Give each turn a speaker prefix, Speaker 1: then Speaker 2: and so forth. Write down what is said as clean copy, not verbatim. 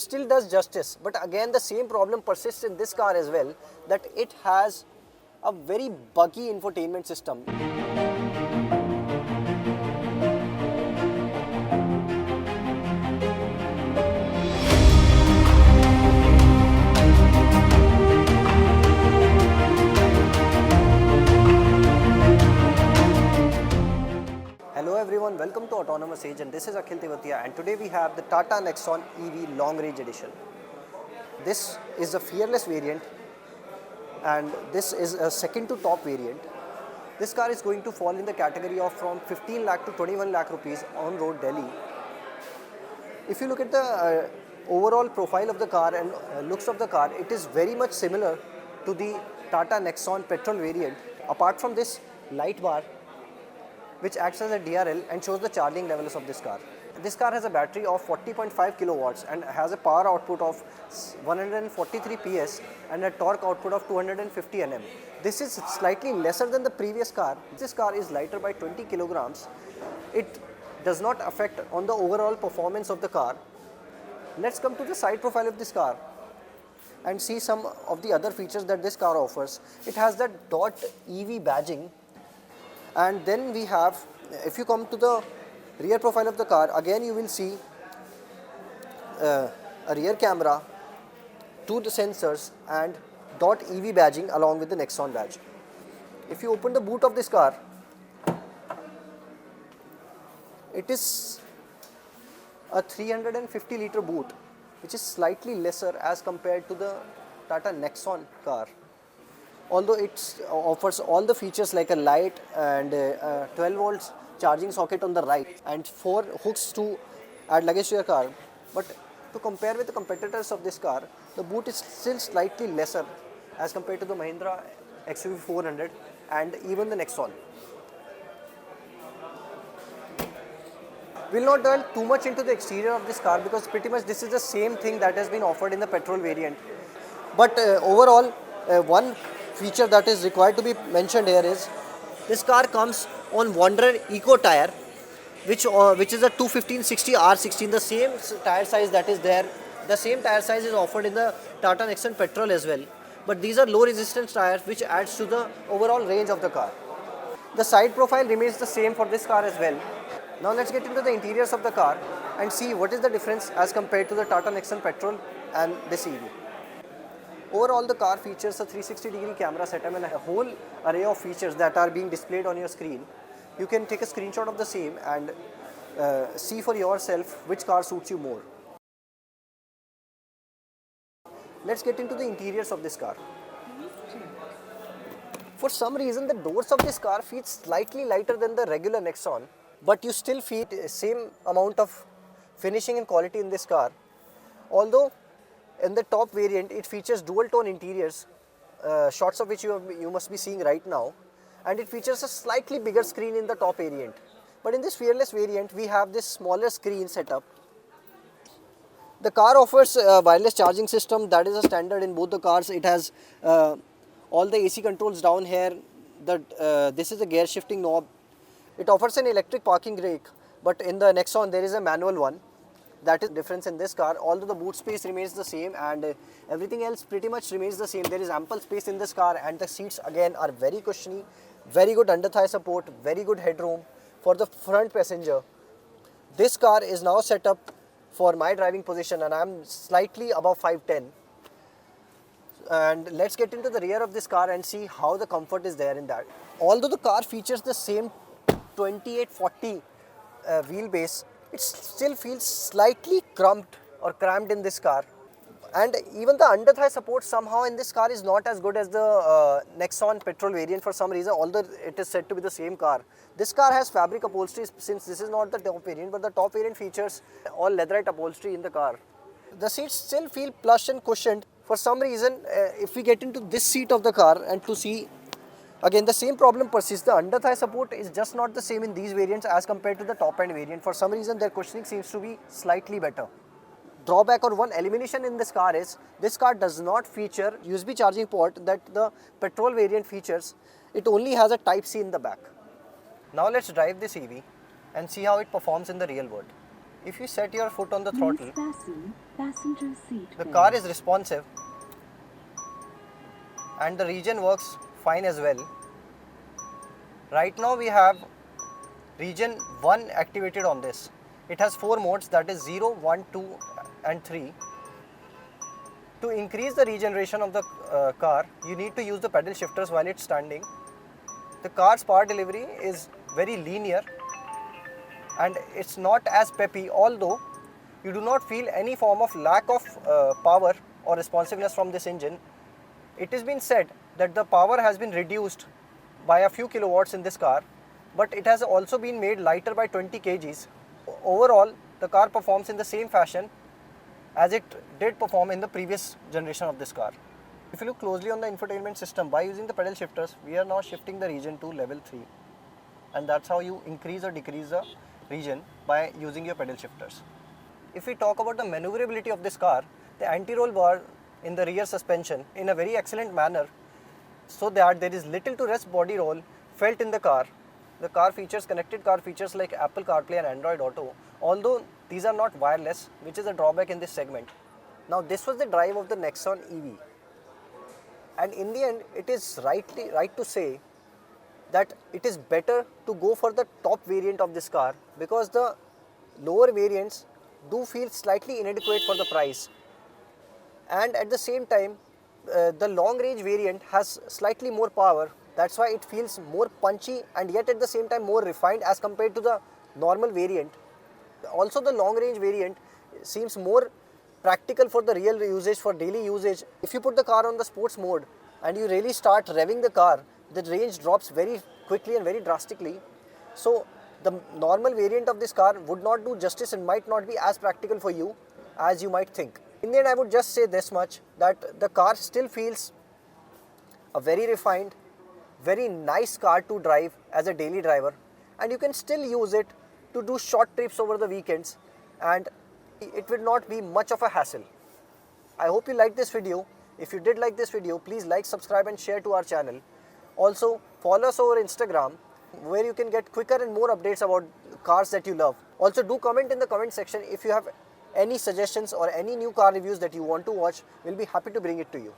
Speaker 1: still does justice, but again the same problem persists in this car as well, that it has a very buggy infotainment system. Hello everyone, welcome to Autonomous Age, and this is Akhil Tewatia, and today we have the Tata Nexon EV Long Range Edition. This is a fearless variant, and this is a second to top variant. This car is going to fall in the category of from 15 lakh to 21 lakh rupees on road Delhi. If you look at the overall profile of the car and looks of the car, it is very much similar to the Tata Nexon petrol variant, apart from this light bar which acts as a DRL and shows the charging levels of this car. This car has a battery of 40.5 kilowatts and has a power output of 143 PS and a torque output of 250 Nm. This is slightly lesser than the previous car. This car is lighter by 20 kilograms. It does not affect on the overall performance of the car. Let's come to the side profile of this car and see some of the other features that this car offers. It has that DOT EV badging. And then we have, if you come to the rear profile of the car, again you will see a rear camera, two sensors and DOT EV badging along with the Nexon badge. If you open the boot of this car, it is a 350 litre boot, which is slightly lesser as compared to the Tata Nexon car. Although it offers all the features like a light and a 12 volts charging socket on the right and 4 hooks to add luggage to your car. But to compare with the competitors of this car, the boot is still slightly lesser as compared to the Mahindra XUV 400 and even the Nexon. We will not delve too much into the exterior of this car because pretty much this is the same thing that has been offered in the petrol variant. But overall, one feature that is required to be mentioned here is this car comes on Wanderer Eco tire, which is a 215/60 R16, the same tire size that is there. The same tire size is offered in the Tata Nexon petrol as well. But these are low resistance tires which adds to the overall range of the car. The side profile remains the same for this car as well. Now let's get into the interiors of the car and see what is the difference as compared to the Tata Nexon petrol and this EV. Overall, the car features a 360-degree camera setup and a whole array of features that are being displayed on your screen. You can take a screenshot of the same and see for yourself which car suits you more. Let's get into the interiors of this car. For some reason, the doors of this car feel slightly lighter than the regular Nexon, but you still feel the same amount of finishing and quality in this car. Although in the top variant, it features dual tone interiors, shots of which you must be seeing right now, and it features a slightly bigger screen in the top variant. But in this fearless variant, we have this smaller screen setup. The car offers a wireless charging system that is a standard in both the cars. It has all the AC controls down here. This is a gear shifting knob. It offers an electric parking brake, but in the Nexon there is a manual one. That is the difference in this car, although the boot space remains the same and everything else pretty much remains the same. There is ample space in this car and the seats again are very cushiony, very good under thigh support, very good headroom for the front passenger. This car is now set up for my driving position and I am slightly above 5'10". And let's get into the rear of this car and see how the comfort is there in that. Although the car features the same 2840 wheelbase, it still feels slightly cramped in this car, and even the under thigh support somehow in this car is not as good as the Nexon petrol variant for some reason, although it is said to be the same car. This car has fabric upholstery since this is not the top variant, but the top variant features all leatherette upholstery in the car. The seats still feel plush and cushioned. For some reason, if we get into this seat of the car and to see, again the same problem persists. The under thigh support is just not the same in these variants as compared to the top end variant. For some reason their cushioning seems to be slightly better. Drawback or one elimination in this car is this car does not feature USB charging port that the petrol variant features. It only has a Type-C in the back. Now let's drive this EV and see how it performs in the real world. If you set your foot on the throttle,
Speaker 2: fasten passenger seat
Speaker 1: the
Speaker 2: belt.
Speaker 1: car is responsive and the region works fine as well. Right now we have region 1 activated on this. It has 4 modes, that is 0, 1, 2 and 3. To increase the regeneration of the car, you need to use the pedal shifters while it's standing. The car's power delivery is very linear and it's not as peppy, although you do not feel any form of lack of power or responsiveness from this engine. It has been said that the power has been reduced by a few kilowatts in this car, but it has also been made lighter by 20 kgs. Overall, the car performs in the same fashion as it did perform in the previous generation of this car. If you look closely on the infotainment system, by using the pedal shifters, we are now shifting the region to level 3. And that's how you increase or decrease the region, by using your pedal shifters. If we talk about the maneuverability of this car, the anti-roll bar in the rear suspension in a very excellent manner, so that there is little to rest body roll felt in the car. The car features connected car features like Apple CarPlay and Android Auto, although these are not wireless, which is a drawback in this segment. Now this was the drive of the Nexon EV, and in the end it is right to say that it is better to go for the top variant of this car, because the lower variants do feel slightly inadequate for the price, and at the same time the long range variant has slightly more power. That's why it feels more punchy and yet at the same time more refined as compared to the normal variant. Also, the long range variant seems more practical for the real usage, for daily usage. If you put the car on the sports mode and you really start revving the car, the range drops very quickly and very drastically. So the normal variant of this car would not do justice and might not be as practical for you as you might think. In the end, I would just say this much, that the car still feels a very refined, very nice car to drive as a daily driver, and you can still use it to do short trips over the weekends, and it will not be much of a hassle. I hope you liked this video. If you did like this video, please like, subscribe and share to our channel. Also, follow us over Instagram, where you can get quicker and more updates about cars that you love. Also, do comment in the comment section if you have any suggestions or any new car reviews that you want to watch. We'll be happy to bring it to you.